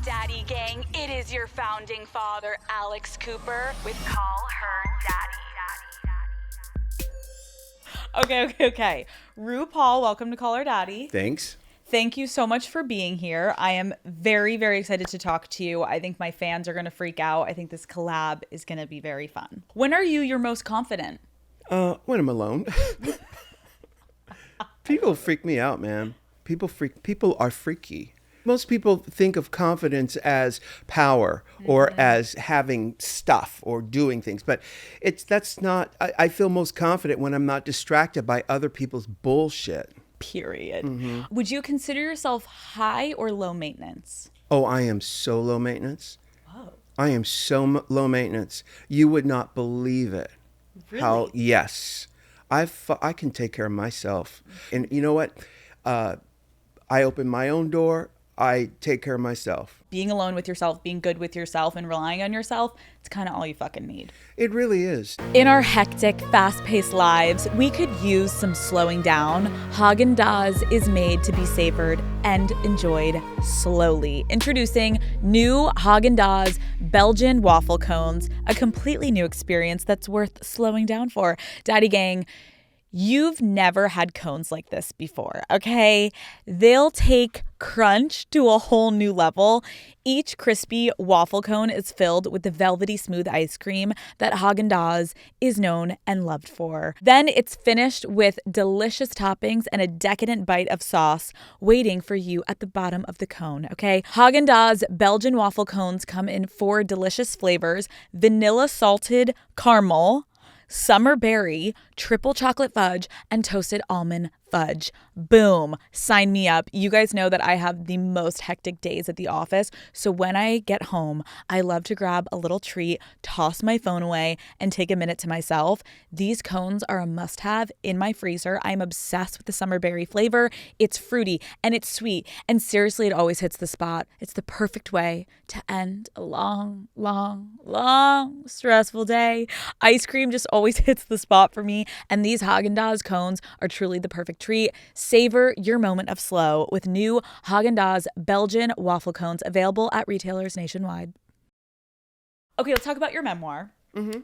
Daddy Gang, it is your founding father, Alex Cooper, with Call Her Daddy. Okay. RuPaul, welcome to Call Her Daddy. Thanks. Thank you so much for being here. I am very, very excited to talk to you. I think my fans are going to freak out. I think this collab is going to be very fun. When are you your most confident? When I'm alone. People freak me out, man. People are freaky. Most people think of confidence as power or as having stuff or doing things, but that's not. I feel most confident when I'm not distracted by other people's bullshit. Period. Would you consider yourself high or low maintenance? Oh, I am so low maintenance. Whoa. I am so low maintenance. You would not believe it. Really? Yes. I can take care of myself. And you know what? I open my own door. I take care of myself. Being alone with yourself, being good with yourself, and relying on yourself, it's kind of all you fucking need. It really is. In our hectic, fast-paced lives, we could use some slowing down. Haagen-Dazs is made to be savored and enjoyed slowly. Introducing new Haagen-Dazs Belgian waffle cones, a completely new experience that's worth slowing down for. Daddy Gang, you've never had cones like this before, okay? They'll take crunch to a whole new level. Each crispy waffle cone is filled with the velvety smooth ice cream that Haagen-Dazs is known and loved for. Then it's finished with delicious toppings and a decadent bite of sauce waiting for you at the bottom of the cone, okay? Haagen-Dazs Belgian waffle cones come in 4 delicious flavors: vanilla salted caramel, summer berry, triple chocolate fudge, and toasted almond fudge. Boom. Sign me up. You guys know that I have the most hectic days at the office. So when I get home, I love to grab a little treat, toss my phone away, and take a minute to myself. These cones are a must-have in my freezer. I'm obsessed with the summer berry flavor. It's fruity and it's sweet. And seriously, it always hits the spot. It's the perfect way to end a long, stressful day. Ice cream just always hits the spot for me. And these Haagen-Dazs cones are truly the perfect treat. Savor your moment of slow with new Haagen-Dazs Belgian waffle cones available at retailers nationwide. Okay, let's talk about your memoir.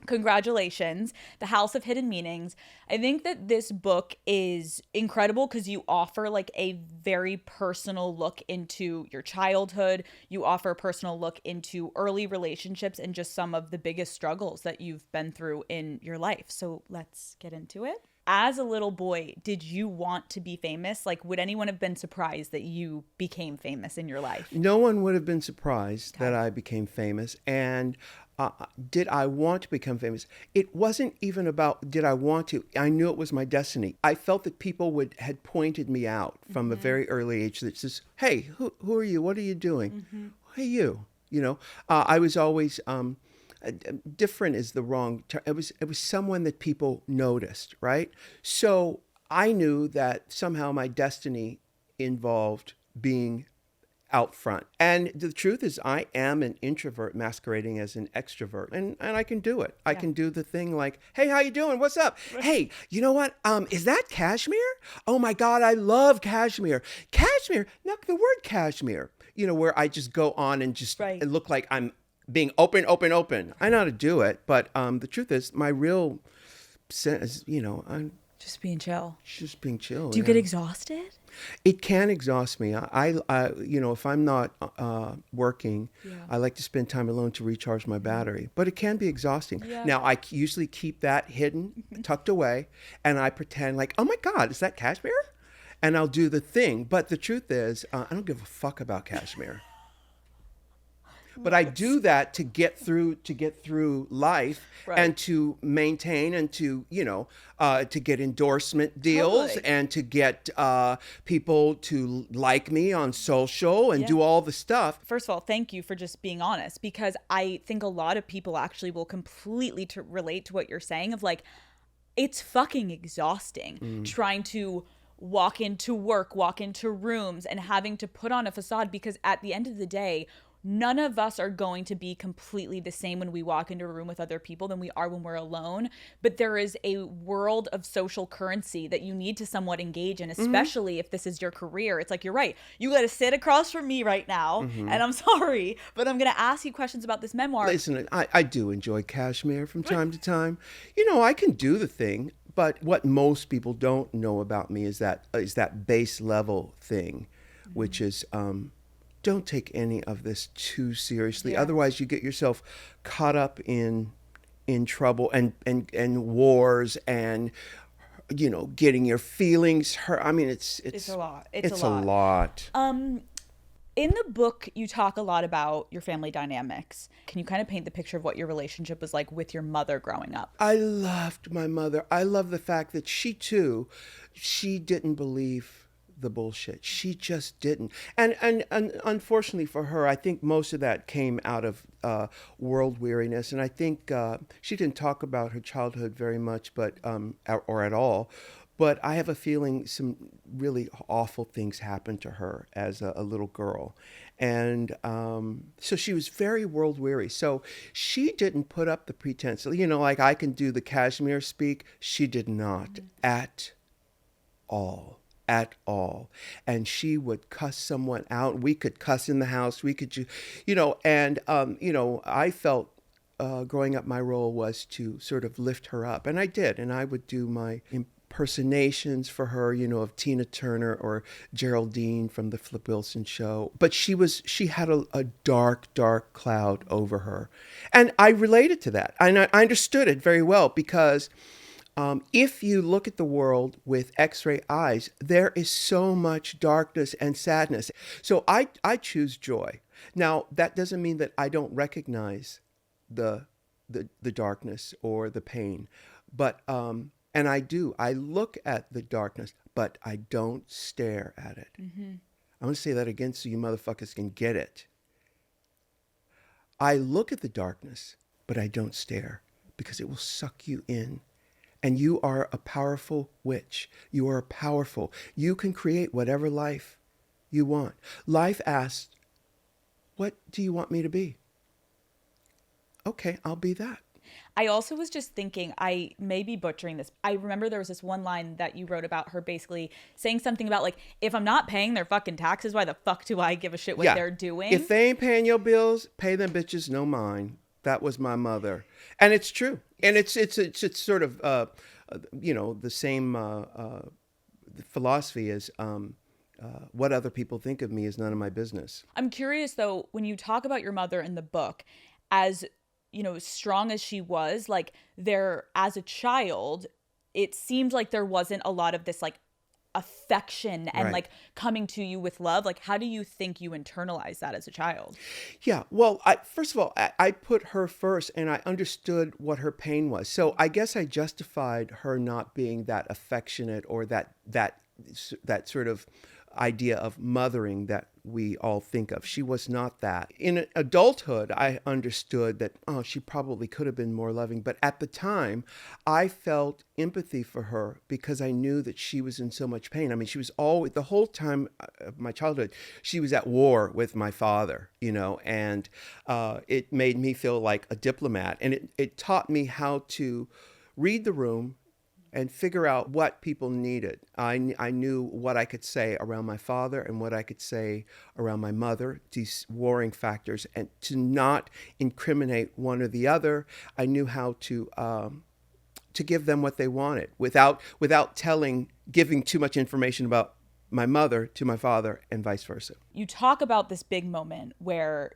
Congratulations, The House of Hidden Meanings. I think that this book is incredible because you offer like a very personal look into your childhood. You offer a personal look into early relationships and just some of the biggest struggles that you've been through in your life. So let's get into it. As a little boy, did you want to be famous? Like, would anyone have been surprised that you became famous in your life? No one would have been surprised that I became famous. And did I want to become famous? It wasn't even about did I want to. I knew it was my destiny. I felt that people had pointed me out from a very early age that says, hey, who are you? What are you doing? Hey, you. You know, I was always... different is the wrong term. It was someone that people noticed, right? So I knew that somehow my destiny involved being out front. And the truth is I am an introvert masquerading as an extrovert. And I can do it. I can do the thing like, hey, how you doing? What's up? Hey, you know what? Is that cashmere? Oh my God, I love cashmere. Cashmere, no, the word cashmere, you know, where I just go on and just look like I'm being open. I know how to do it, but the truth is, my real sense, you know, I'm just being chill. Just being chill. Do you get exhausted? It can exhaust me. I you know, if I'm not working, I like to spend time alone to recharge my battery. But it can be exhausting. Yeah. Now, I usually keep that hidden, tucked away, and I pretend like, oh my God, is that cashmere? And I'll do the thing. But the truth is, I don't give a fuck about cashmere. But I do that to get through life and to maintain and to, you know, to get endorsement deals and to get people to like me on social and do all the stuff. First of all, thank you for just being honest, because I think a lot of people actually will completely relate to what you're saying of like, it's fucking exhausting trying to walk into work, walk into rooms and having to put on a facade, because at the end of the day, none of us are going to be completely the same when we walk into a room with other people than we are when we're alone. But there is a world of social currency that you need to somewhat engage in, especially if this is your career. It's like, you're right. You got to sit across from me right now. And I'm sorry, but I'm going to ask you questions about this memoir. Listen, I do enjoy cashmere from time to time. I can do the thing, but what most people don't know about me is that base level thing, which is don't take any of this too seriously. Yeah. Otherwise, you get yourself caught up in trouble and wars and getting your feelings hurt. I mean, it's a lot. It's a lot. In the book, you talk a lot about your family dynamics. Can you kind of paint the picture of what your relationship was like with your mother growing up? I loved my mother. I love the fact that she didn't believe the bullshit. She just didn't. And unfortunately for her, I think most of that came out of world weariness. And I think she didn't talk about her childhood very much, but or at all. But I have a feeling some really awful things happened to her as a little girl. And so she was very world weary. So she didn't put up the pretense. Like I can do the cashmere speak. She did not at all. At all. And she would cuss someone out. We could cuss in the house. We could, I felt growing up my role was to sort of lift her up. And I did. And I would do my impersonations for her, of Tina Turner or Geraldine from the Flip Wilson show. But she had a dark, dark cloud over her. And I related to that. And I understood it very well because if you look at the world with X-ray eyes, there is so much darkness and sadness. So I choose joy. Now, that doesn't mean that I don't recognize the darkness or the pain, but and I do. I look at the darkness, but I don't stare at it. I'm going to say that again so you motherfuckers can get it. I look at the darkness, but I don't stare because it will suck you in. And you are a powerful witch. You are powerful. You can create whatever life you want. Life asks, what do you want me to be? Okay, I'll be that. I also was just thinking, I may be butchering this. I remember there was this one line that you wrote about her basically saying something about like, if I'm not paying their fucking taxes, why the fuck do I give a shit what they're doing? If they ain't paying your bills, pay them bitches no mind. That was my mother. And it's true. And it's sort of, the same philosophy as what other people think of me is none of my business. I'm curious, though, when you talk about your mother in the book, as strong as she was, like there as a child, it seemed like there wasn't a lot of this like affection and like coming to you with love. Like, how do you think you internalize that as a child? Yeah, well, first of all, I put her first and I understood what her pain was. So I guess I justified her not being that affectionate or that sort of idea of mothering that we all think of. She was not that. In adulthood, I understood that, she probably could have been more loving. But at the time, I felt empathy for her because I knew that she was in so much pain. I mean, she was always, the whole time of my childhood, she was at war with my father, and it made me feel like a diplomat. And it taught me how to read the room and figure out what people needed. I knew what I could say around my father and what I could say around my mother, these warring factors, and to not incriminate one or the other. I knew how to give them what they wanted without giving too much information about my mother to my father and vice versa. You talk about this big moment where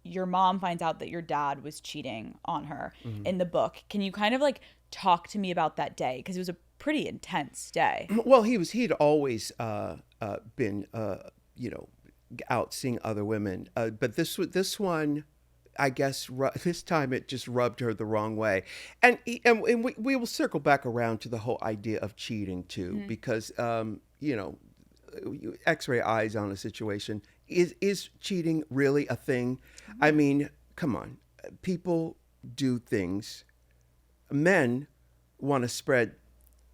your mom finds out that your dad was cheating on her in the book. Can you kind of like talk to me about that day? Because it was a pretty intense day. Well, he'd always been, out seeing other women. But this one, I guess, this time it just rubbed her the wrong way. And we will circle back around to the whole idea of cheating too, because, X-ray eyes on a situation. Is cheating really a thing? I mean, come on. People do things. Men want to spread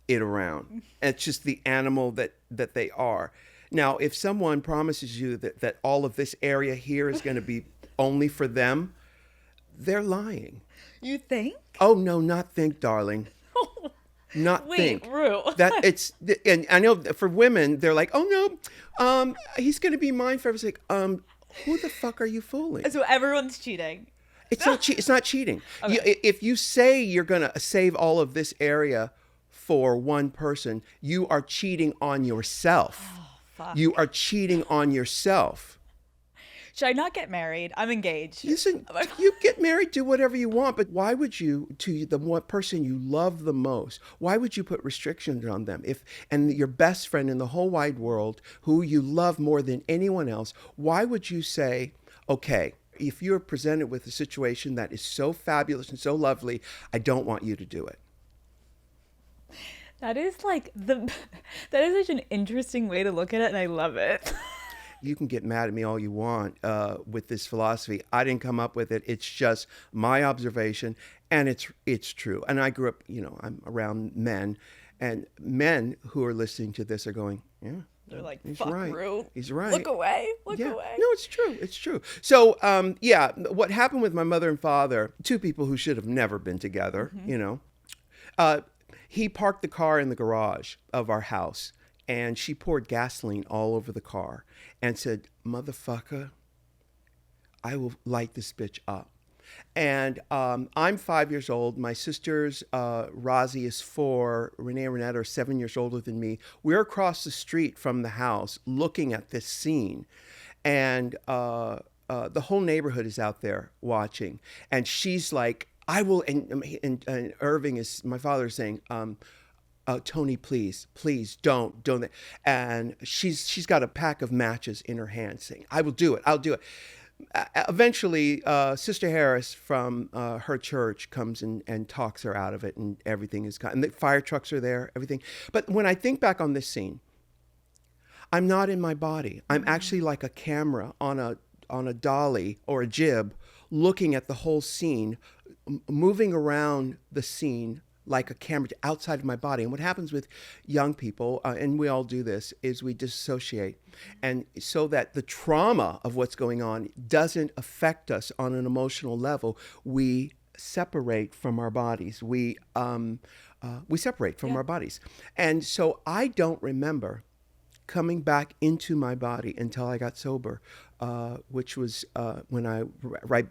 it around. It's just the animal that they are. Now, if someone promises you that all of this area here is going to be only for them, they're lying. You think? Oh, no, not think, darling. Not Wait, think. Ru. That it's, and I know for women, they're like, oh, no, he's going to be mine forever. It's like, who the fuck are you fooling? So everyone's cheating. It's not cheating. If you say you're going to save all of this area for one person, you are cheating on yourself. Oh, fuck. You are cheating on yourself. Should I not get married? I'm engaged. Listen, you get married, do whatever you want, but why would you, to the one person you love the most, why would you put restrictions on them? And your best friend in the whole wide world, who you love more than anyone else, why would you say, okay, if you're presented with a situation that is so fabulous and so lovely, I don't want you to do it? That is that is such an interesting way to look at it, and I love it. You can get mad at me all you want with this philosophy. I didn't come up with it. It's just my observation, and it's true. And I grew up, I'm around men, and men who are listening to this are going, yeah. They're like, he's fuck, right. Ru. He's right. Look away. Look yeah. away. No, it's true. It's true. So, what happened with my mother and father, two people who should have never been together, he parked the car in the garage of our house, and she poured gasoline all over the car and said, motherfucker, I will light this bitch up. And I'm 5 years old. My sisters, Rosie is 4. Renee and Renetta are 7 years older than me. We're across the street from the house looking at this scene. And the whole neighborhood is out there watching. And she's like, I will, and Irving is, my father is saying, Tony, please don't. And she's got a pack of matches in her hand saying, I'll do it. Eventually, Sister Harris from her church comes and talks her out of it, and everything is gone. And the fire trucks are there, everything. But when I think back on this scene, I'm not in my body. I'm actually like a camera on a dolly or a jib, looking at the whole scene, moving around the scene like a camera outside of my body. And what happens with young people, and we all do this, is we dissociate. And so that the trauma of what's going on doesn't affect us on an emotional level, we separate from our bodies. We separate from our bodies. And so I don't remember coming back into my body until I got sober, which was when I, right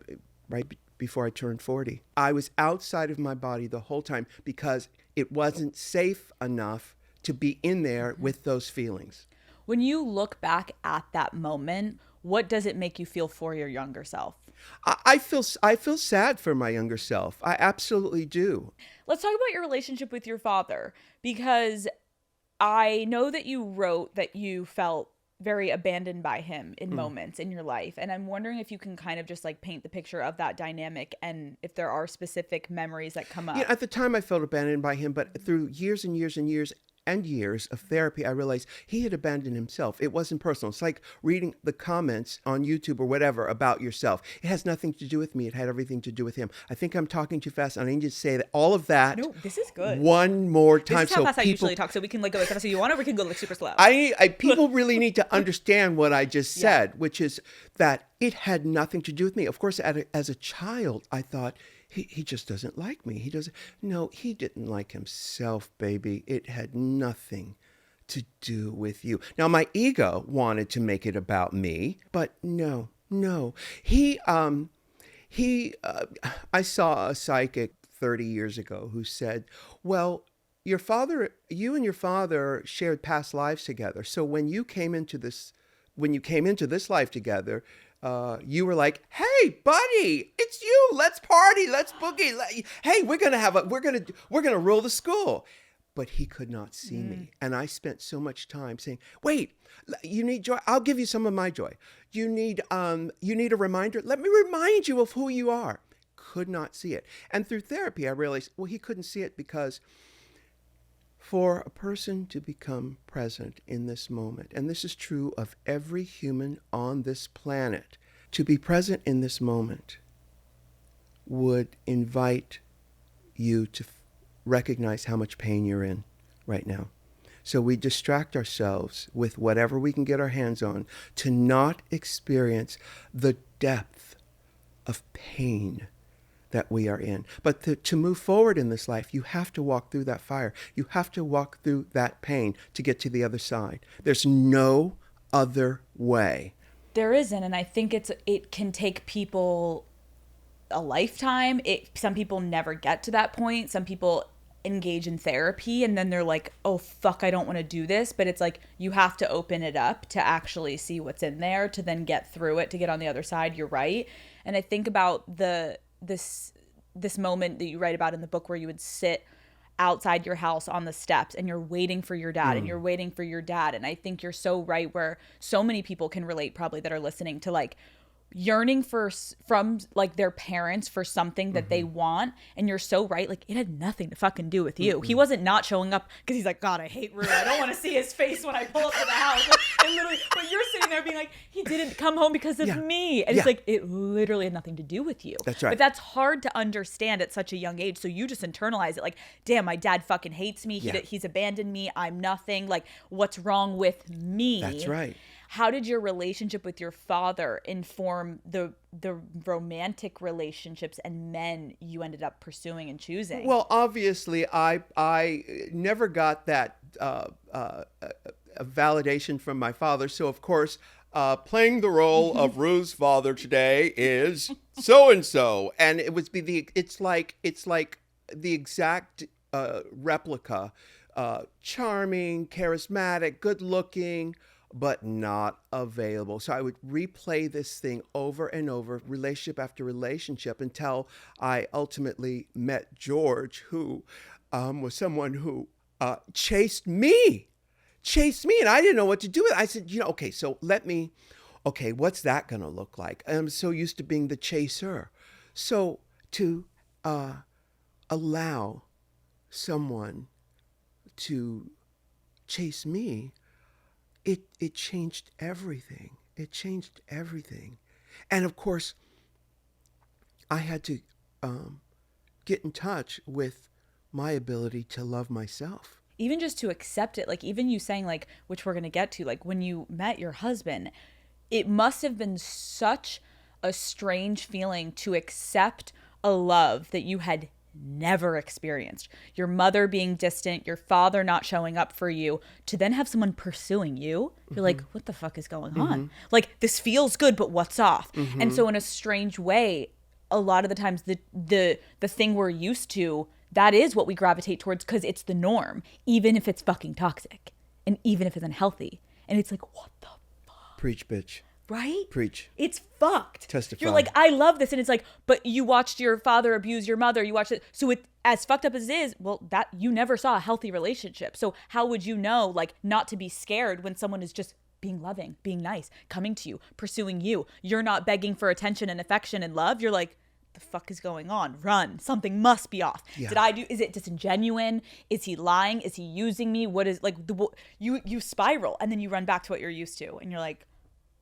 before I turned 40. I was outside of my body the whole time because it wasn't safe enough to be in there with those feelings. When you look back at that moment, what does it make you feel for your younger self? I feel sad for my younger self. I absolutely do. Let's talk about your relationship with your father, because I know that you wrote that you felt very abandoned by him in moments in your life. And I'm wondering if you can kind of just like paint the picture of that dynamic, and if there are specific memories that come up. Yeah, at the time I felt abandoned by him, but through years and years and years and years of therapy, I realized he had abandoned himself. It wasn't personal. It's like reading the comments on YouTube or whatever about yourself. It has nothing to do with me. It had everything to do with him. I think I'm talking too fast. I need to say that all of that. No, this is good. One more time. This is how fast I usually talk, so we can like go as fast as you want, or we can go like super slow. People really need to understand what I just said, which is that it had nothing to do with me. Of course, as a child, I thought, he just doesn't like me. No, he didn't like himself, baby. It had nothing to do with you. Now, my ego wanted to make it about me, but no. I saw a psychic 30 years ago who said, well, you and your father shared past lives together. So when you came into this life together, you were like, "Hey, buddy, it's you. Let's party. Let's boogie. Hey, we're gonna rule the school." But he could not see me, and I spent so much time saying, "Wait, you need joy. I'll give you some of my joy. You need a reminder. Let me remind you of who you are." Could not see it, and through therapy, I realized, well, he couldn't see it because for a person to become present in this moment, and this is true of every human on this planet, to be present in this moment would invite you to recognize how much pain you're in right now. So we distract ourselves with whatever we can get our hands on to not experience the depth of pain that we are in. But to move forward in this life, you have to walk through that fire. You have to walk through that pain to get to the other side. There's no other way. There isn't, and I think it can take people a lifetime. Some people never get to that point. Some people engage in therapy and then they're like, oh fuck, I don't want to do this. But it's like you have to open it up to actually see what's in there to then get through it, to get on the other side. You're right. And I think about this moment that you write about in the book where you would sit outside your house on the steps and you're waiting for your dad and you're waiting for your dad. And I think you're so right, where so many people can relate probably that are listening to like yearning from like their parents for something that they want. And you're so right. Like it had nothing to fucking do with you. He wasn't not showing up because he's like, God, I hate Rue. I don't want to see his face when I pull up to the house. And literally, but you're sitting there being like, he didn't come home because of me. And it's like, it literally had nothing to do with you. That's right. But that's hard to understand at such a young age. So you just internalize it like, damn, my dad fucking hates me. He's abandoned me. I'm nothing. Like, what's wrong with me? That's right. How did your relationship with your father inform the romantic relationships and men you ended up pursuing and choosing? Well, obviously, I never got that validation from my father. So, of course, playing the role of Rue's father today is so and so, and it would be it's like the exact replica, charming, charismatic, good looking, but not available. So I would replay this thing over and over, relationship after relationship, until I ultimately met George, who was someone who chased me, and I didn't know what to do with it. I said, okay, so what's that going to look like? I'm so used to being the chaser. So to allow someone to chase me, it changed everything. It changed everything. And of course, I had to get in touch with my ability to love myself. Even just to accept it, like even you saying like, which we're going to get to, like when you met your husband, it must have been such a strange feeling to accept a love that you had never experienced. Your mother being distant, your father not showing up for you, to then have someone pursuing you. You're like, what the fuck is going on? Like, this feels good, but what's off? And so in a strange way, a lot of the times the thing we're used to, that is what we gravitate towards because it's the norm, even if it's fucking toxic and even if it's unhealthy. And it's like, what the fuck? Preach, bitch. Right? Preach. It's fucked. Testify. You're like, I love this. And it's like, but you watched your father abuse your mother. You watched it. So it, as fucked up as it is, well, that you never saw a healthy relationship. So how would you know, like, not to be scared when someone is just being loving, being nice, coming to you, pursuing you? You're not begging for attention and affection and love. You're like, the fuck is going on? Run. Something must be off. Yeah. Is it disingenuine? Is he lying? Is he using me? What is, like, you spiral and then you run back to what you're used to. And you're like,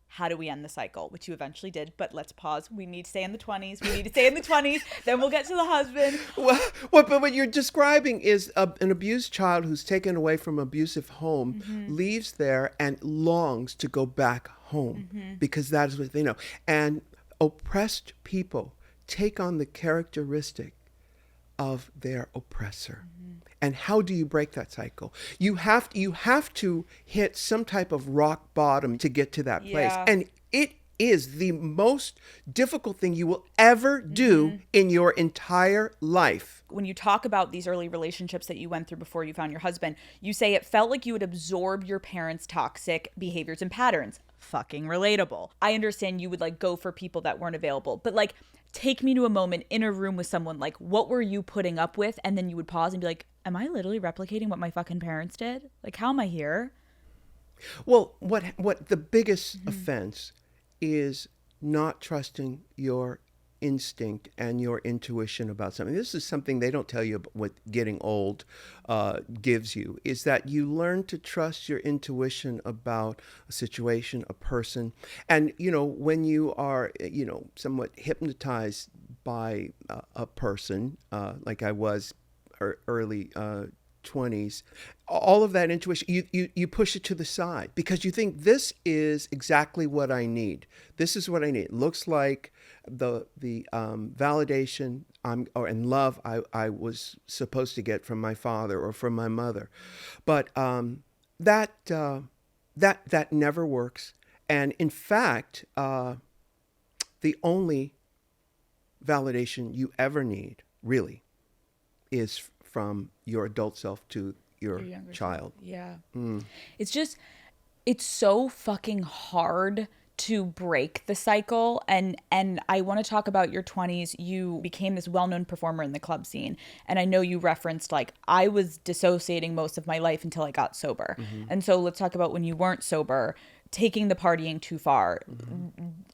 how do we end the cycle? Which you eventually did, but let's pause. We need to stay in the 20s. Then we'll get to the husband. Well, but what you're describing is an abused child who's taken away from an abusive home, leaves there and longs to go back home because that is what they know. And oppressed people take on the characteristic of their oppressor. And how do you break that cycle? You have to hit some type of rock bottom to get to that place. Yeah. And it is the most difficult thing you will ever do in your entire life. When you talk about these early relationships that you went through before you found your husband, you say it felt like you would absorb your parents' toxic behaviors and patterns. Fucking relatable. I understand you would like go for people that weren't available, but like take me to a moment in a room with someone, like what were you putting up with? And then you would pause and be like, am I literally replicating what my fucking parents did? Like, how am I here? Well, what the biggest offense is not trusting your instinct and your intuition about something. This is something they don't tell you about what getting old gives you, is that you learn to trust your intuition about a situation, a person. And, when you are, somewhat hypnotized by a person, like I was early 20s, all of that intuition, you push it to the side because you think this is exactly what I need. This is what I need. It looks like the validation and love I was supposed to get from my father or from my mother, but that never works. And in fact, the only validation you ever need, really, is from your adult self to your child. Yeah. It's so fucking hard to break the cycle. And I want to talk about your 20s. You became this well-known performer in the club scene. And I know you referenced, like, I was dissociating most of my life until I got sober. And so let's talk about when you weren't sober, taking the partying too far,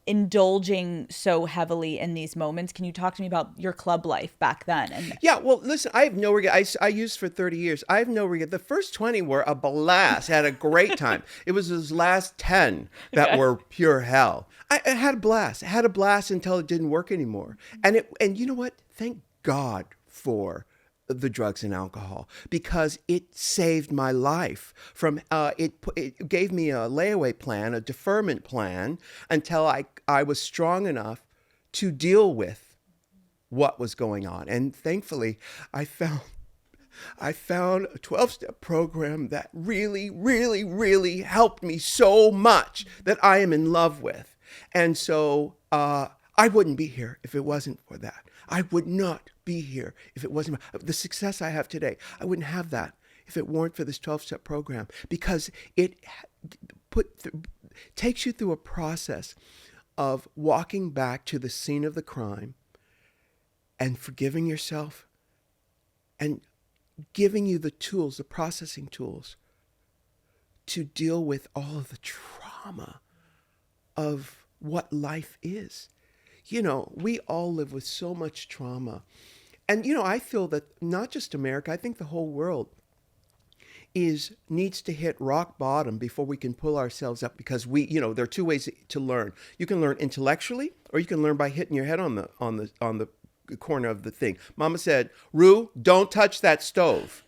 indulging so heavily in these moments. Can you talk to me about your club life back then? Yeah, well, listen, I have no regret. I used for 30 years. I have no regret. The first 20 were a blast. I had a great time. It was those last 10 that were pure hell. I had a blast. I had a blast until it didn't work anymore. And you know what? Thank God for the drugs and alcohol, because it saved my life from it gave me a layaway plan, a deferment plan, until I was strong enough to deal with what was going on. And thankfully I found a 12-step program that really, really, really helped me so much that I am in love with. And so I wouldn't be here if it wasn't for that. I would not be here if it wasn't the success I have today. I wouldn't have that if it weren't for this 12-step program, because it takes you through a process of walking back to the scene of the crime and forgiving yourself and giving you the tools, the processing tools, to deal with all of the trauma of what life is. You know, we all live with so much trauma. And, you know, I feel that not just America, I think the whole world needs to hit rock bottom before we can pull ourselves up, because there are two ways to learn. You can learn intellectually, or you can learn by hitting your head on the corner of the thing. Mama said, "Ru, don't touch that stove."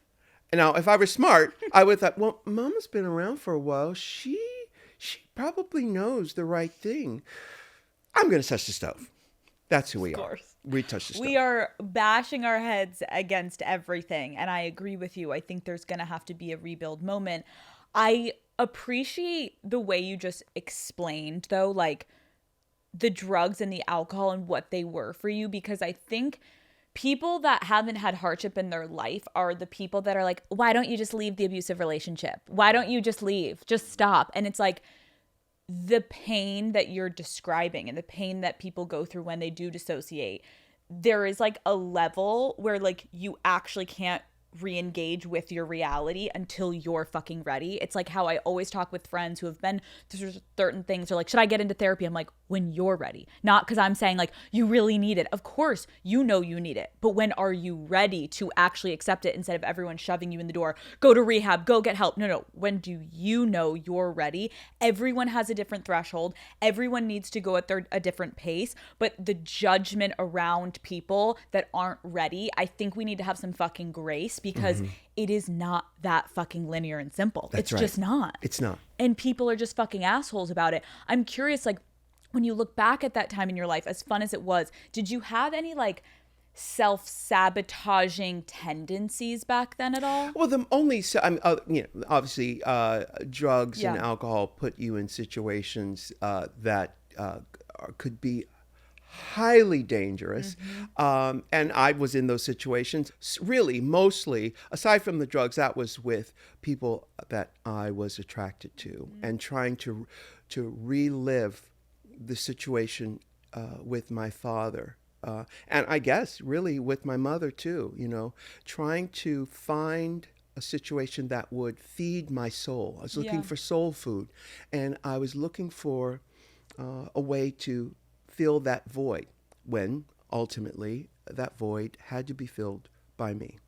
And now, if I were smart, I would have thought, well, Mama's been around for a while. She probably knows the right thing. I'm going to touch the stove. That's who we are. We touch the stove. We are bashing our heads against everything. And I agree with you. I think there's going to have to be a rebuild moment. I appreciate the way you just explained, though, like the drugs and the alcohol and what they were for you, because I think people that haven't had hardship in their life are the people that are like, why don't you just leave the abusive relationship? Why don't you just leave? Just stop. And it's like, the pain that you're describing and the pain that people go through when they do dissociate, there is like a level where like you actually can't re-engage with your reality until you're fucking ready. It's like how I always talk with friends who have been through certain things. They're like, should I get into therapy? I'm like, when you're ready. Not because I'm saying like, you really need it. Of course, you know you need it. But when are you ready to actually accept it, instead of everyone shoving you in the door, go to rehab, go get help? No. When do you know you're ready? Everyone has a different threshold. Everyone needs to go at a different pace. But the judgment around people that aren't ready, I think we need to have some fucking grace, because it is not that fucking linear and simple. That's it's right. Just not. It's not. And people are just fucking assholes about it. I'm curious, like, when you look back at that time in your life, as fun as it was, did you have any like self-sabotaging tendencies back then at all? Well, obviously drugs and alcohol put you in situations that could be highly dangerous. And I was in those situations, really, mostly, aside from the drugs, that was with people that I was attracted to, and trying to relive the situation with my father. And I guess really with my mother too, trying to find a situation that would feed my soul. I was looking for soul food, and I was looking for a way to fill that void, when ultimately that void had to be filled by me.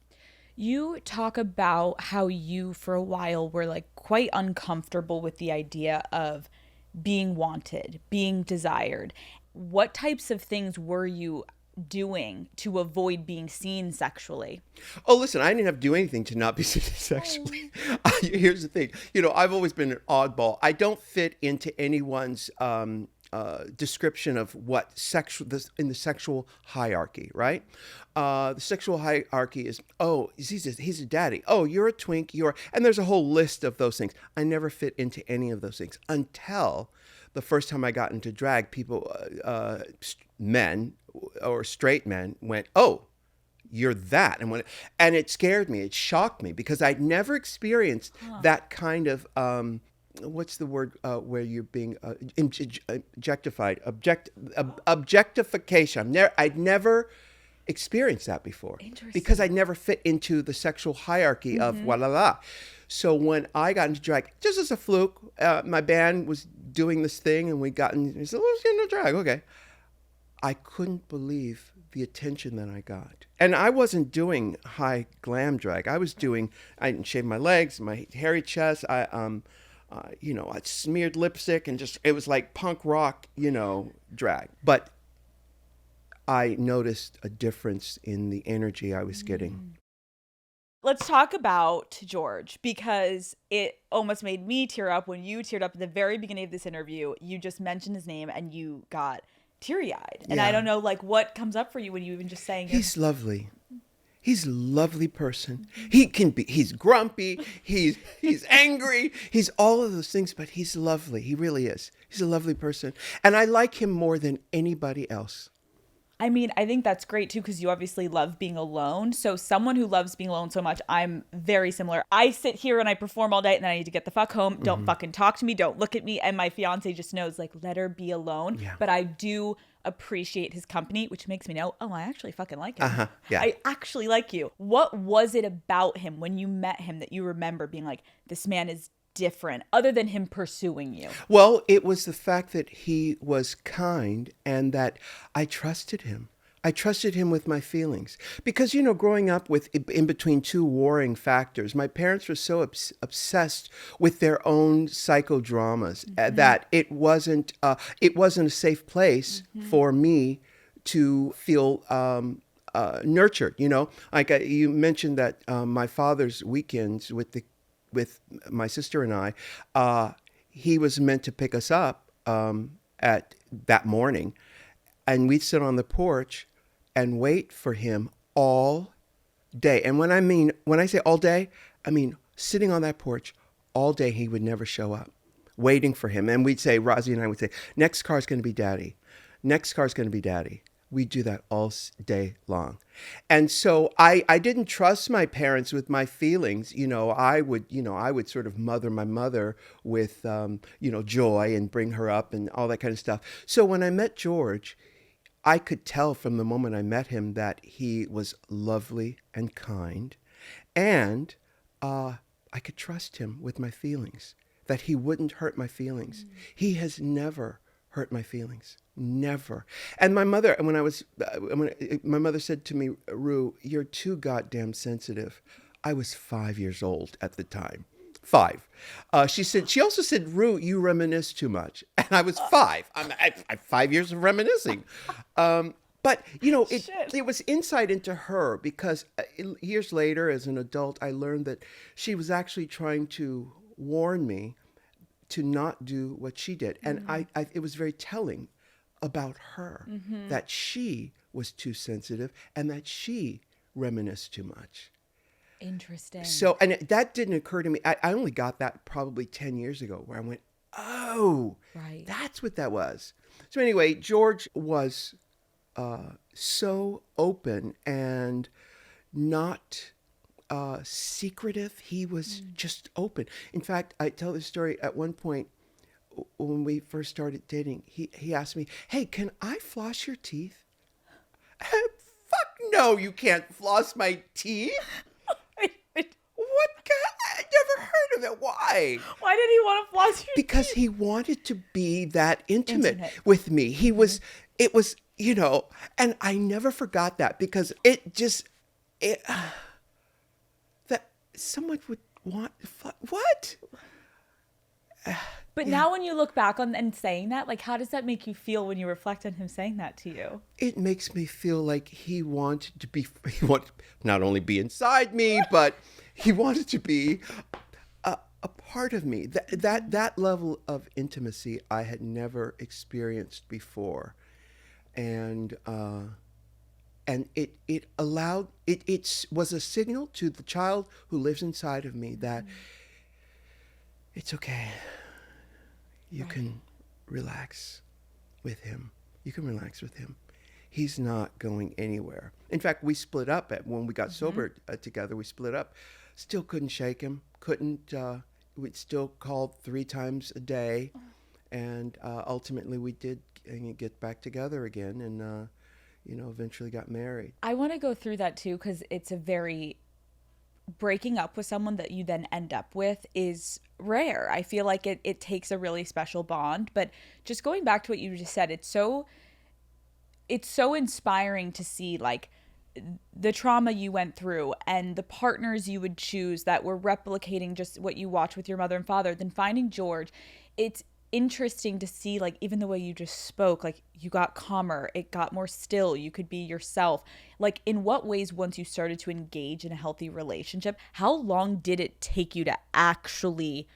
You talk about how you, for a while, were like quite uncomfortable with the idea of being wanted, being desired. What types of things were you doing to avoid being seen sexually? Oh, listen, I didn't have to do anything to not be seen sexually. Here's the thing. I've always been an oddball. I don't fit into anyone's description of what in the sexual hierarchy, right? The sexual hierarchy is, oh, he's a daddy. Oh, you're a twink. And there's a whole list of those things. I never fit into any of those things until the first time I got into drag. People, men or straight men, went, "Oh, you're that," and it scared me. It shocked me because I'd never experienced that kind of what's the word where you're being objectified, objectification. I'd never experienced that before because I'd never fit into the sexual hierarchy of la. So when I got into drag, just as a fluke, my band was doing this thing and we got into drag. Okay. I couldn't believe the attention that I got. And I wasn't doing high glam drag. I didn't shave my legs, my hairy chest. I smeared lipstick and it was like punk rock, drag. But I noticed a difference in the energy I was getting. Let's talk about George, because it almost made me tear up when you teared up at the very beginning of this interview. You just mentioned his name and you got teary-eyed. And I don't know, what comes up for you when you even just saying he's lovely. He's a lovely person. He's grumpy. He's angry. He's all of those things, but he's lovely. He really is. He's a lovely person. And I like him more than anybody else. I mean, I think that's great too, because you obviously love being alone. So someone who loves being alone so much, I'm very similar. I sit here and I perform all day and then I need to get the fuck home. Don't fucking talk to me. Don't look at me. And my fiance just knows, let her be alone. Yeah. But I do appreciate his company, which makes me know, I actually fucking like him. Yeah. I actually like you. What was it about him when you met him that you remember being like, this man is different, other than him pursuing you? Well, it was the fact that he was kind and that I trusted him. I trusted him with my feelings because, growing up in between two warring factors, my parents were so obsessed with their own psychodramas that it wasn't a safe place for me to feel nurtured. Like you mentioned that my father's weekends with my sister and I, he was meant to pick us up at that morning, and we'd sit on the porch and wait for him all day. And when I say all day, I mean sitting on that porch all day. He would never show up, waiting for him. And Rosie and I would say, next car's going to be daddy. Next car's going to be daddy. We do that all day long. And so I didn't trust my parents with my feelings. I would sort of mother my mother with, joy and bring her up and all that kind of stuff. So when I met George, I could tell from the moment I met him that he was lovely and kind. And I could trust him with my feelings, that he wouldn't hurt my feelings. He has never hurt my feelings. Never. And my mother, my mother said to me, Ru, you're too goddamn sensitive. I was 5 years old at the time. 5. She also said, Ru, you reminisce too much. And I was 5. I'm 5 years of reminiscing. But, it was insight into her because years later as an adult, I learned that she was actually trying to warn me to not do what she did. And it was very telling about her that she was too sensitive and that she reminisced too much. Interesting. So, and that didn't occur to me. I only got that probably 10 years ago where I went, oh, right, that's what that was. So anyway, George was so open and not secretive. He was just open. In fact, I tell this story at one point when we first started dating, he asked me, hey, can I floss your teeth? Fuck no, you can't floss my teeth. What? I never heard of it. Why? Why did he want to floss your Because teeth? he wanted to be that intimate with me. It was, and I never forgot that because that someone would want, what? But now when you look back on and saying that, like, how does that make you feel when you reflect on him saying that to you? It makes me feel like he wanted not only be inside me, but he wanted to be a part of me. That level of intimacy I had never experienced before. And it allowed, it was a signal to the child who lives inside of me that it's okay. You can relax with him. You can relax with him. He's not going anywhere. In fact, we split up when we got sober together. We split up. Still couldn't shake him. We'd still called 3 times a day. And ultimately we did get back together again and, eventually got married. I want to go through that too, because it's a very... breaking up with someone that you then end up with is rare. I feel like it takes a really special bond. But just going back to what you just said, it's so inspiring to see like the trauma you went through and the partners you would choose that were replicating just what you watched with your mother and father. Then finding George, it's interesting to see, like, even the way you just spoke, like, you got calmer, it got more still, you could be yourself. Like, in what ways, once you started to engage in a healthy relationship, how long did it take you to actually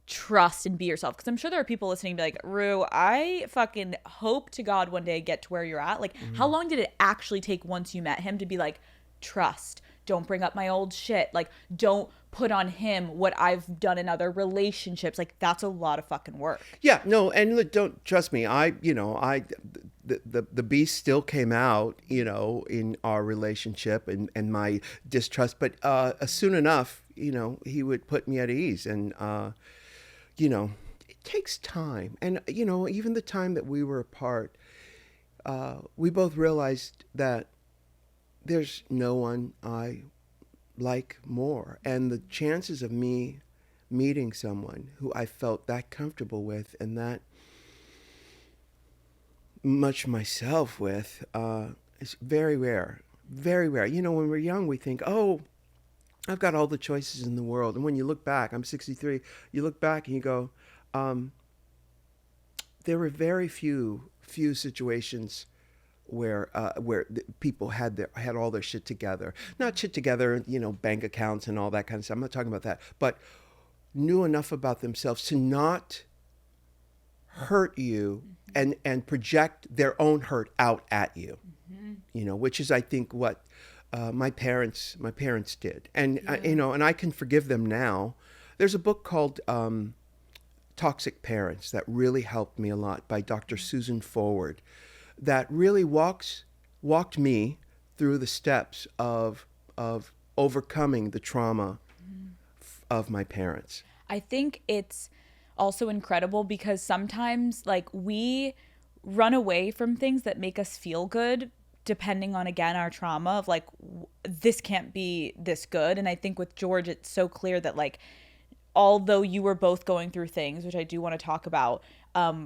trust and be yourself? Because I'm sure there are people listening be like, Ru, I fucking hope to God one day I get to where you're at. Like, how long did it actually take once you met him to be like, trust, don't bring up my old shit, like, don't put on him what I've done in other relationships? Like, that's a lot of fucking work. Yeah, no, and look, don't trust me. The beast still came out, in our relationship and my distrust. But soon enough, he would put me at ease. And, it takes time. And, even the time that we were apart, we both realized that there's no one I like more. And the chances of me meeting someone who I felt that comfortable with and that much myself with is very rare. Very rare. When we're young, we think, oh, I've got all the choices in the world. And when you look back, I'm 63, you look back and you go, there were very few situations where people had all their shit together. Not shit together, bank accounts and all that kind of stuff. I'm not talking about that. But knew enough about themselves to not hurt you and project their own hurt out at you. Which is, I think, what my parents did. And and I can forgive them now. There's a book called Toxic Parents that really helped me a lot by Dr. Susan Forward, that really walked me through the steps of overcoming the trauma of my parents. I think it's also incredible because sometimes, like, we run away from things that make us feel good, depending on, again, our trauma of like, this can't be this good. And I think with George, it's so clear that, like, although you were both going through things, which I do want to talk about,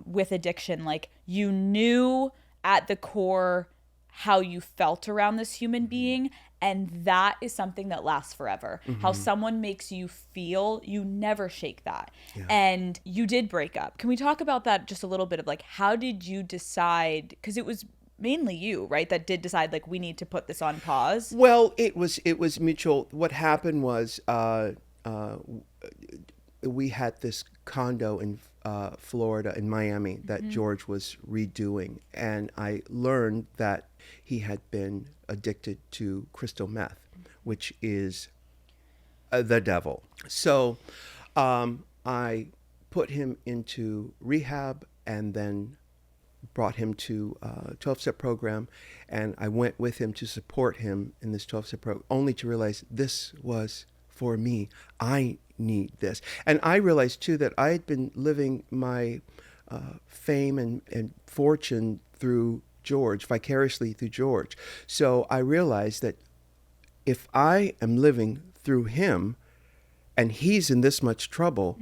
with addiction, like, you knew at the core how you felt around this human being, and that is something that lasts forever. How someone makes you feel, you never shake that. Yeah. And you did break up. Can we talk about that just a little bit of, like, how did you decide, because it was mainly you, right, that did decide, like, we need to put this on pause? Well, it was mutual. What happened was we had this condo in Florida, in Miami, that George was redoing. And I learned that he had been addicted to crystal meth, which is the devil. So I put him into rehab and then brought him to a 12-step program. And I went with him to support him in this 12-step program, only to realize this was for me. I need this. And I realized too that I had been living my fame and fortune through George, vicariously through George. So I realized that if I am living through him and he's in this much trouble,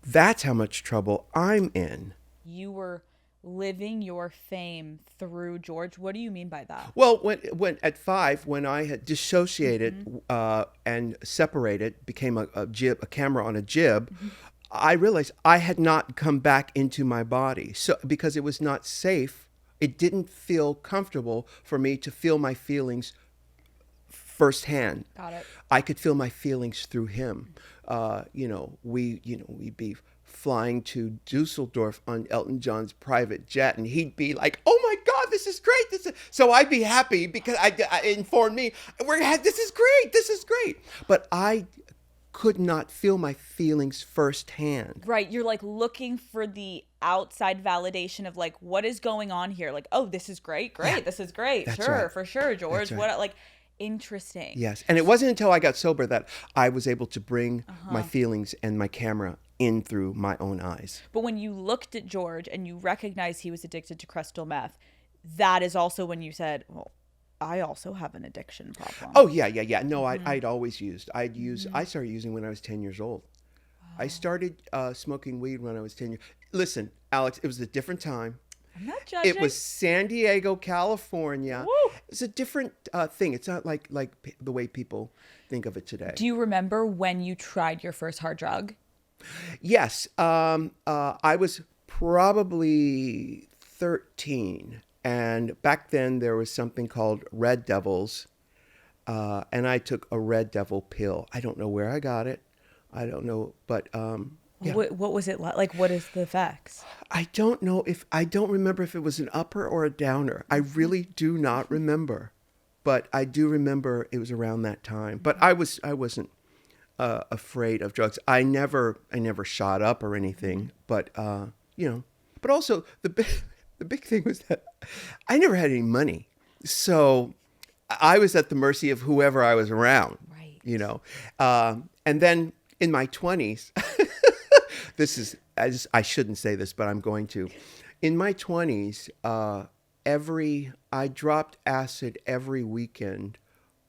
that's how much trouble I'm in. You were living your fame through George. What do you mean by that? Well, when at 5, when I had dissociated and separated, became a camera on a jib, I realized I had not come back into my body. So because it was not safe, it didn't feel comfortable for me to feel my feelings firsthand. Got it. I could feel my feelings through him. We'd be flying to Dusseldorf on Elton John's private jet, and he'd be like, "Oh my God, this is great!" So I'd be happy because I informed me, "This is great, this is great." But I could not feel my feelings firsthand. Right. You're like looking for the outside validation of like, what is going on here? Like, oh, this is great. Yeah. This is great. That's Sure, right. for sure, George. That's right. What like interesting. Yes. And it wasn't until I got sober that I was able to bring my feelings and my camera in through my own eyes. But when you looked at George and you recognized he was addicted to crystal meth, that is also when you said, well, I also have an addiction problem. Oh, yeah. No, I'd always used. I started using when I was 10 years old. Wow. I started smoking weed when I was 10 years. Listen, Alex, it was a different time. I'm not judging. It was San Diego, California. Woo! It's a different thing. It's not like the way people think of it today. Do you remember when you tried your first hard drug? Yes. I was probably 13. And back then there was something called Red Devils. And I took a Red Devil pill. I don't know where I got it. I don't know. But yeah. What was it like? Like, what is the effects? I don't remember if it was an upper or a downer. I really do not remember. But I do remember it was around that time. But I wasn't afraid of drugs. I never shot up or anything. But but also the big thing was that I never had any money. So I was at the mercy of whoever I was around. Right. And then in my 20s, I shouldn't say this, but I'm going to. In my 20s, I dropped acid every weekend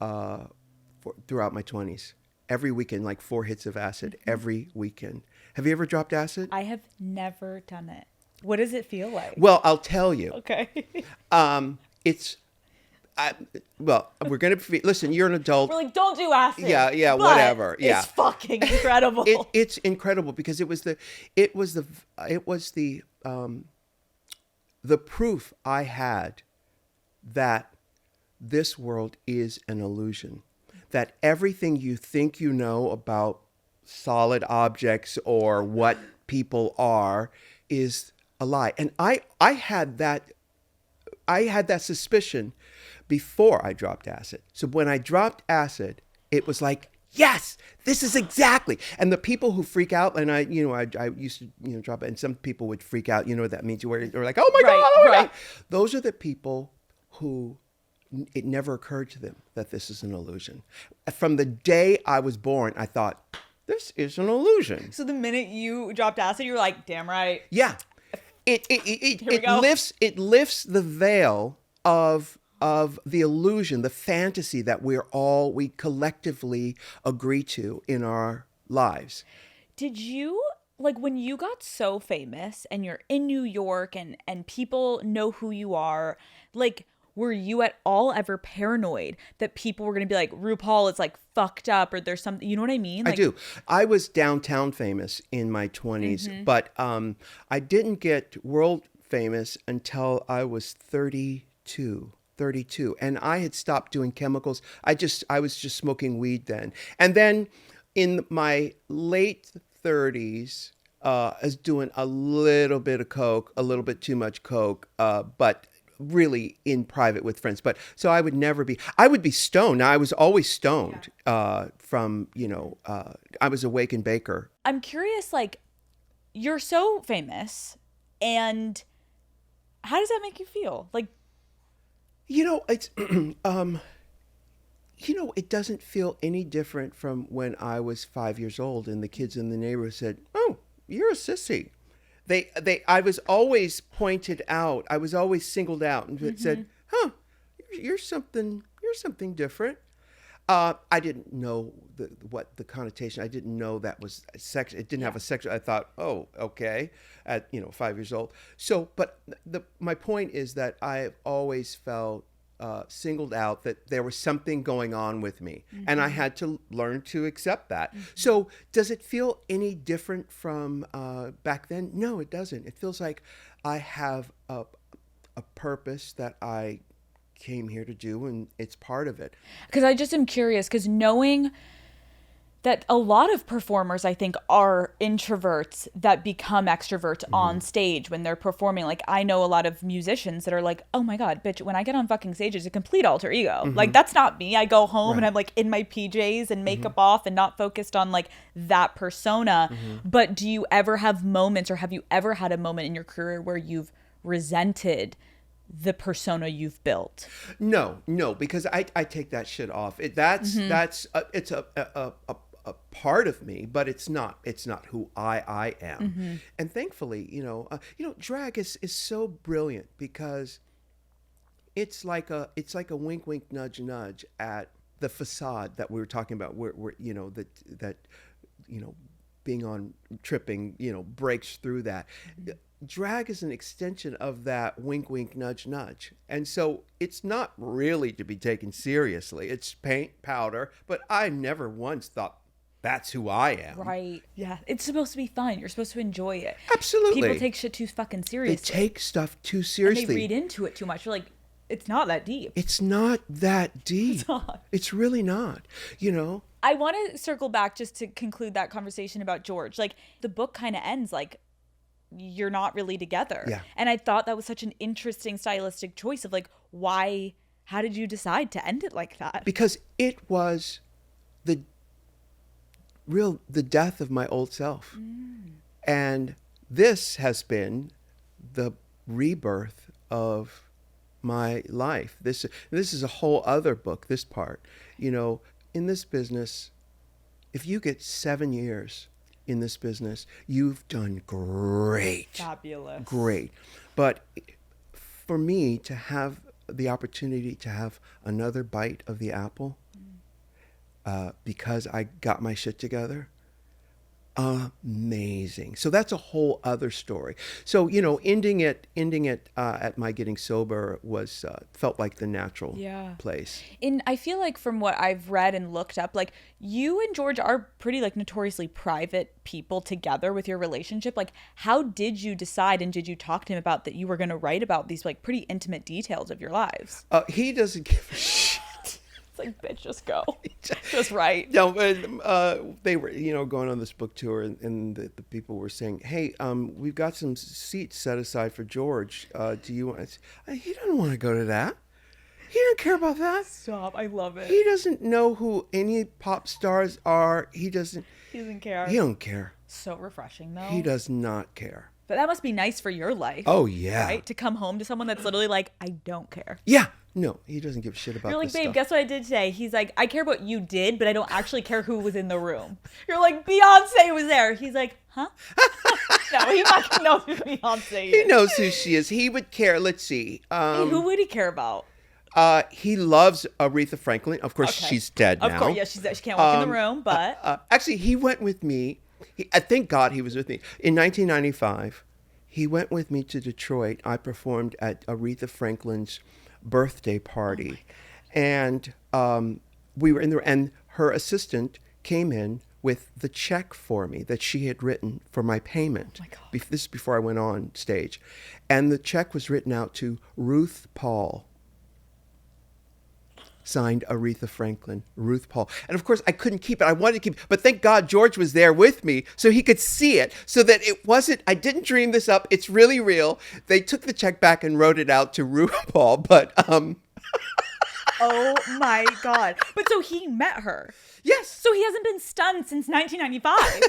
throughout my 20s. Every weekend, like 4 hits of acid every weekend. Have you ever dropped acid? I have never done it. What does it feel like? Well, I'll tell you. Okay. We're going to listen, you're an adult. We're like, don't do acid. Yeah, whatever. Yeah. It's fucking incredible. It's incredible because it was the proof I had that this world is an illusion. That everything you think you know about solid objects or what people are is a lie. And I had that suspicion before I dropped acid. So when I dropped acid, it was like, yes, this is exactly. And the people who freak out, and I used to drop it, and some people would freak out. You know what that means? They're like, oh my God, oh my God. Those are the people who it never occurred to them that this is an illusion. From the day I was born, I thought, this is an illusion. So the minute you dropped acid, you were like, damn right. Yeah. It lifts the veil of the illusion, the fantasy that we collectively agree to in our lives. Did you, like, when you got so famous and you're in New York and people know who you are, like, were you at all ever paranoid that people were going to be like, RuPaul is like fucked up or there's something, you know what I mean? Like, I do. I was downtown famous in my 20s, but I didn't get world famous until I was 32. And I had stopped doing chemicals. I was just smoking weed then. And then in my late 30s, I was doing a little bit of coke, a little bit too much coke, but really in private with friends. But so I would be stoned. Now, I was always stoned I was a wake and baker. I'm curious, like, you're so famous, and how does that make you feel? Like, it's, it doesn't feel any different from when I was 5 years old and the kids in the neighborhood said, oh, you're a sissy. I was always pointed out. I was always singled out and said, huh, you're something different. I didn't know what the connotation. I didn't know that was sex. It didn't have a sex. I thought, oh, okay, at 5 years old. So, but my point is that I've always felt singled out, that there was something going on with me, and I had to learn to accept that. So does it feel any different from back then? No, it doesn't. It feels like I have a purpose that I came here to do, and it's part of it. Because I just am curious, because knowing that a lot of performers, I think, are introverts that become extroverts on stage when they're performing. Like, I know a lot of musicians that are like, oh my God, bitch, when I get on fucking stage, it's a complete alter ego. Like, that's not me. I go home and I'm like in my PJs and makeup off and not focused on like that persona. But do you ever have moments, or have you ever had a moment in your career where you've resented the persona you've built? No, because I take that shit off. It's a part of me, but it's not who I am. And thankfully, drag is so brilliant, because it's like a wink wink nudge nudge at the facade that we were talking about, where that being on tripping breaks through that. Drag is an extension of that wink wink nudge nudge, and so it's not really to be taken seriously. It's paint, powder, but I never once thought that's who I am. Right. Yeah. It's supposed to be fun. You're supposed to enjoy it. Absolutely. People take shit too fucking seriously. They take stuff too seriously. And they read into it too much. You're like, it's not that deep. It's not that deep. It's not. It's really not. I want to circle back just to conclude that conversation about George. Like, the book kind of ends like, you're not really together. Yeah. And I thought that was such an interesting stylistic choice of like, how did you decide to end it like that? Because it was the death of my old self. And this has been the rebirth of my life. This is a whole other book, this part. In this business, if you get 7 years in this business, you've done great. Fabulous. Great. But for me to have the opportunity to have another bite of the apple, because I got my shit together, amazing. So that's a whole other story. So ending it at my getting sober was felt like the natural place. And I feel like from what I've read and looked up, like, you and George are pretty like notoriously private people together with your relationship. Like, how did you decide, and did you talk to him about that you were going to write about these like pretty intimate details of your lives? He doesn't give a shit. It's like, bitch, just go. Just write. No, they were, going on this book tour, and the people were saying, hey, we've got some seats set aside for George. Do you want to? He doesn't want to go to that. He doesn't care about that. Stop. I love it. He doesn't know who any pop stars are. He doesn't care. He don't care. So refreshing, though. He does not care. But that must be nice for your life. Oh, yeah. Right? To come home to someone that's literally like, I don't care. Yeah. No, he doesn't give a shit about You're like, this babe, stuff. guess what I did today? He's like, I care what you did, but I don't actually care who was in the room. You're like, Beyonce was there. He's like, huh? No, he fucking knows who Beyonce is. He knows who she is. He would care. Let's see. Hey, who would he care about? He loves Aretha Franklin. Of course, Okay. she's dead now. Of course, yeah, she's dead. She can't walk in the room, but... Actually, he went with me. I thank God he was with me. In 1995, he went with me to Detroit. I performed at Aretha Franklin's birthday party. And we were in there, and her assistant came in with the check for me that she had written for my payment. Oh my God. This is before I went on stage. And the check was written out to RuPaul. Signed Aretha Franklin, RuPaul. And of course, I couldn't keep it. I wanted to keep it. But thank God George was there with me so he could see it, so that it wasn't, I didn't dream this up. It's really real. They took the check back and wrote it out to RuPaul, but... Oh my God. But so he met her. Yes. So he hasn't been stunned since 1995.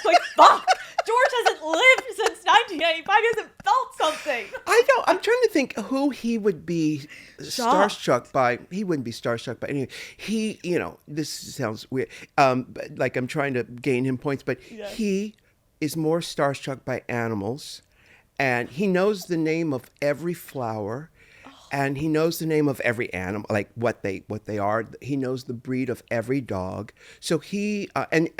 Like, fuck. George hasn't lived since 1995. He hasn't felt something. I know. I'm trying to think who he would be starstruck by. He wouldn't be starstruck by anything. He, this sounds weird. Like I'm trying to gain him points, but he is more starstruck by animals, and he knows the name of every flower. And he knows the name of every animal, like what they are. He knows the breed of every dog. So he and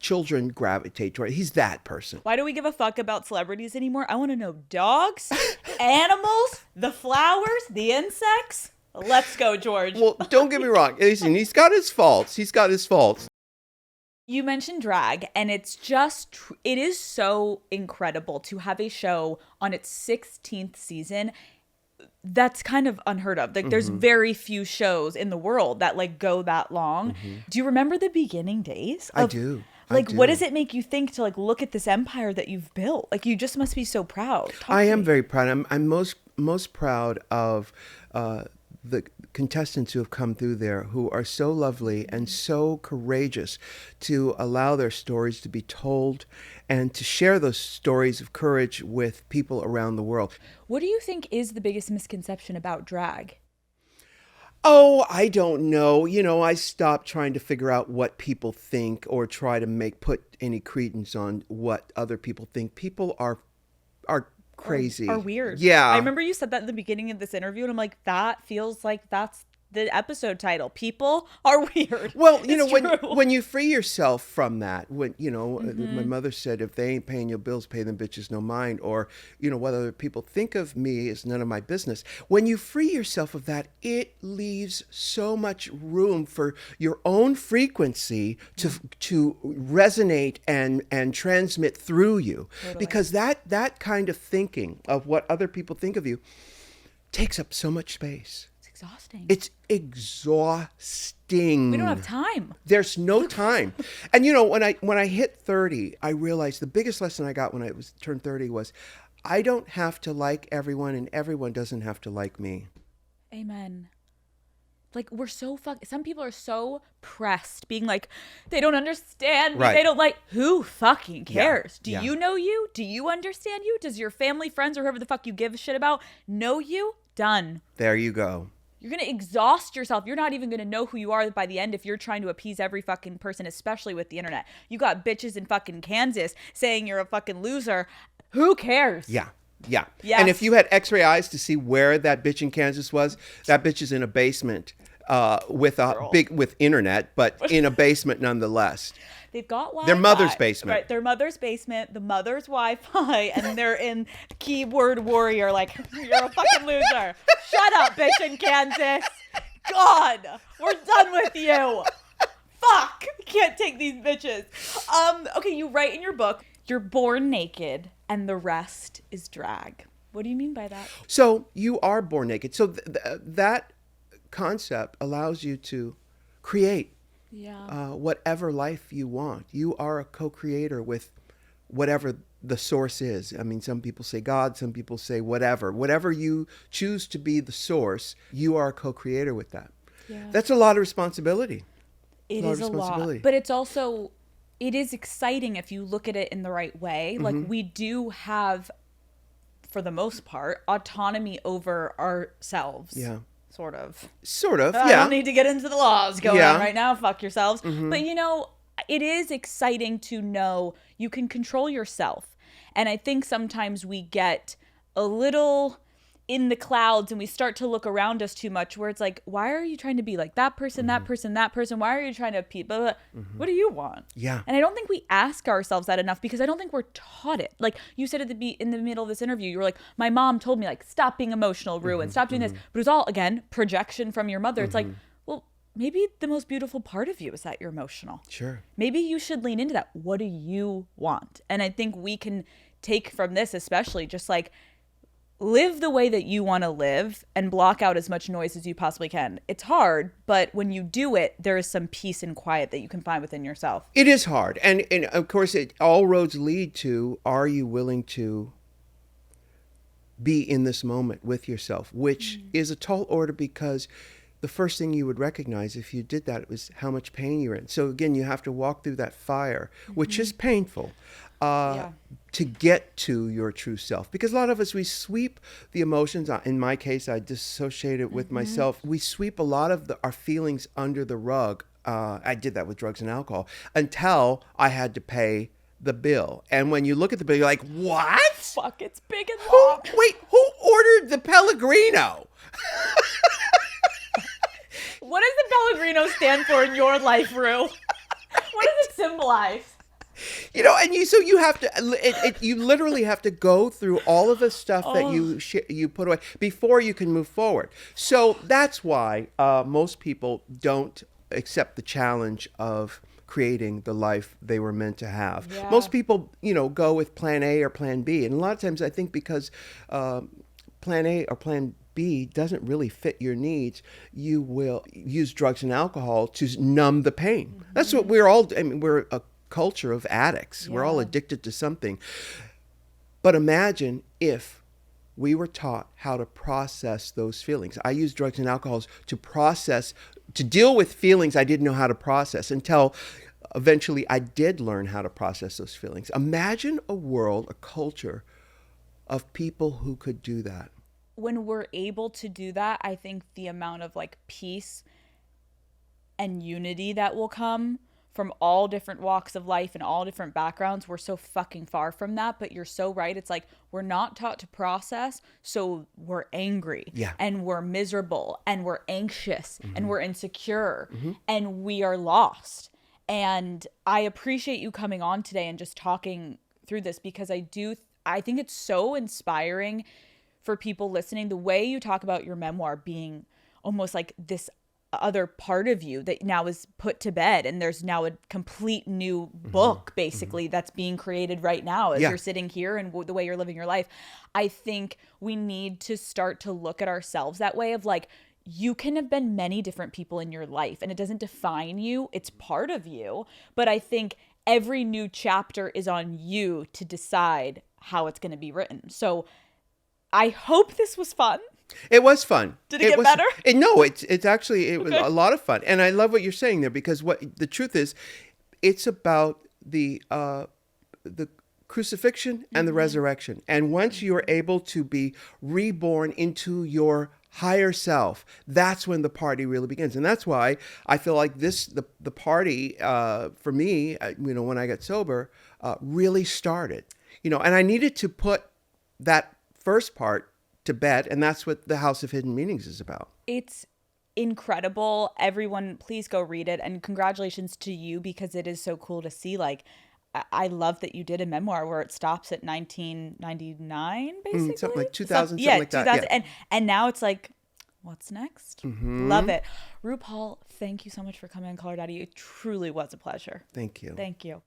children gravitate toward. He's that person. Why do we give a fuck about celebrities anymore? I want to know dogs, animals, the flowers, the insects. Let's go, George. Well, don't get me wrong. Listen, he's got his faults. You mentioned drag, and it's just, it is so incredible to have a show on its 16th season. That's kind of unheard of. Like, there's very few shows in the world that like go that long. Do you remember the beginning days? I do. Like, what does it make you think to like look at this empire that you've built? Like, you just must be so proud. I am very proud. I'm most proud of the contestants who have come through there, who are so lovely and so courageous to allow their stories to be told and to share those stories of courage with people around the world. What do you think is the biggest misconception about drag? Oh, I don't know. I stopped trying to figure out what people think or try to put any credence on what other people think. People are crazy. Are weird. Yeah. I remember you said that in the beginning of this interview, and I'm like, that feels like that's the episode title. People are weird. Well, when you free yourself from that, my mother said, if they ain't paying your bills, pay them bitches no mind. Or, what other people think of me is none of my business. When you free yourself of that, it leaves so much room for your own frequency to resonate and transmit through you. Totally. Because that kind of thinking of what other people think of you takes up so much space. Exhausting. It's exhausting. We don't have time. There's no time. And when I hit 30, I realized the biggest lesson I got when I turned 30 was I don't have to like everyone and everyone doesn't have to like me. Amen. Like, we're so some people are so pressed being like, they don't understand me. Right. They don't like, who fucking cares? Do you know you? Do you understand you? Does your family, friends, or whoever the fuck you give a shit about know you? Done. There you go. You're going to exhaust yourself. You're not even going to know who you are by the end if you're trying to appease every fucking person, especially with the internet. You got bitches in fucking Kansas saying you're a fucking loser. Who cares? Yeah. Yeah. Yes. And if you had x-ray eyes to see where that bitch in Kansas was, that bitch is in a basement with internet, but in a basement nonetheless. They've got Wi-Fi. Their mother's basement. Right, their mother's basement, the mother's Wi-Fi, and they're in keyboard warrior like, you're a fucking loser. Shut up, bitch in Kansas. God, we're done with you. Fuck, can't take these bitches. Okay, you write in your book, you're born naked and the rest is drag. What do you mean by that? So you are born naked. So that concept allows you to create whatever life you want. You are a co-creator with whatever the source is. I mean, some people say God, some people say whatever you choose to be the source, you are a co-creator with that. Yeah. That's a lot of responsibility. It is a lot, but it's also, it is exciting if you look at it in the right way. Like, we do have, for the most part, autonomy over ourselves. Yeah. Sort of, yeah. I don't need to get into the laws going on right now. Fuck yourselves. But it is exciting to know you can control yourself. And I think sometimes we get a little in the clouds and we start to look around us too much, where it's like, why are you trying to be like that person, that person, that person? Why are you trying to appease? What do you want? Yeah. And I don't think we ask ourselves that enough, because I don't think we're taught it. Like you said in the middle of this interview, you were like, my mom told me, like, stop being emotional, Ru, and stop doing this. But it was all, again, projection from your mother. It's like, well, maybe the most beautiful part of you is that you're emotional. Sure. Maybe you should lean into that. What do you want? And I think we can take from this, especially, just like, live the way that you want to live and block out as much noise as you possibly can. It's hard, but when you do it, there is some peace and quiet that you can find within yourself. It is hard. And of course, all roads lead to, are you willing to be in this moment with yourself, which is a tall order, because the first thing you would recognize if you did that was how much pain you're in. So again, you have to walk through that fire, which is painful. To get to your true self. Because a lot of us, we sweep the emotions. In my case, I dissociated with myself. We sweep a lot of our feelings under the rug. I did that with drugs and alcohol until I had to pay the bill. And when you look at the bill, you're like, what? Fuck, it's big and long. Who ordered the Pellegrino. What does the Pellegrino stand for in your life, Rue? What does it symbolize? You know, and you have to, you literally have to go through all of the stuff that you put away before you can move forward. So that's why most people don't accept the challenge of creating the life they were meant to have. Yeah. Most people, go with plan A or plan B. And a lot of times I think because plan A or plan B doesn't really fit your needs, you will use drugs and alcohol to numb the pain. Mm-hmm. That's what we're a culture of addicts. Yeah. We're all addicted to something. But imagine if we were taught how to process those feelings. I use drugs and alcohols to deal with feelings I didn't know how to process until eventually I did learn how to process those feelings. Imagine a world, a culture of people who could do that. When we're able to do that, I think the amount of like peace and unity that will come from all different walks of life and all different backgrounds, we're so fucking far from that. But you're so right. It's like we're not taught to process, so we're angry and we're miserable and we're anxious and we're insecure and we are lost. And I appreciate you coming on today and just talking through this, because I think it's so inspiring for people listening, the way you talk about your memoir being almost like this other part of you that now is put to bed, and there's now a complete new book basically that's being created right now as you're sitting here and the way you're living your life. I think we need to start to look at ourselves that way of like, you can have been many different people in your life and it doesn't define you. It's part of you. But I think every new chapter is on you to decide how it's going to be written. So I hope this was fun. It was fun. Did it get better? It's actually, it was a lot of fun. And I love what you're saying there, because what the truth is, it's about the crucifixion and the resurrection. And once you are able to be reborn into your higher self, that's when the party really begins. And that's why I feel like the party for me, when I got sober, really started. And I needed to put that first part to bed, and that's what the House of Hidden Meanings is about. It's incredible. Everyone, please go read it, and congratulations to you, because it is so cool to see. Like, I love that you did a memoir where it stops at 1999, basically. Something like 2000, something like 2000, that. Yeah. And now it's like, what's next? Love it. RuPaul, thank you so much for coming on Color Daddy. It truly was a pleasure. Thank you. Thank you.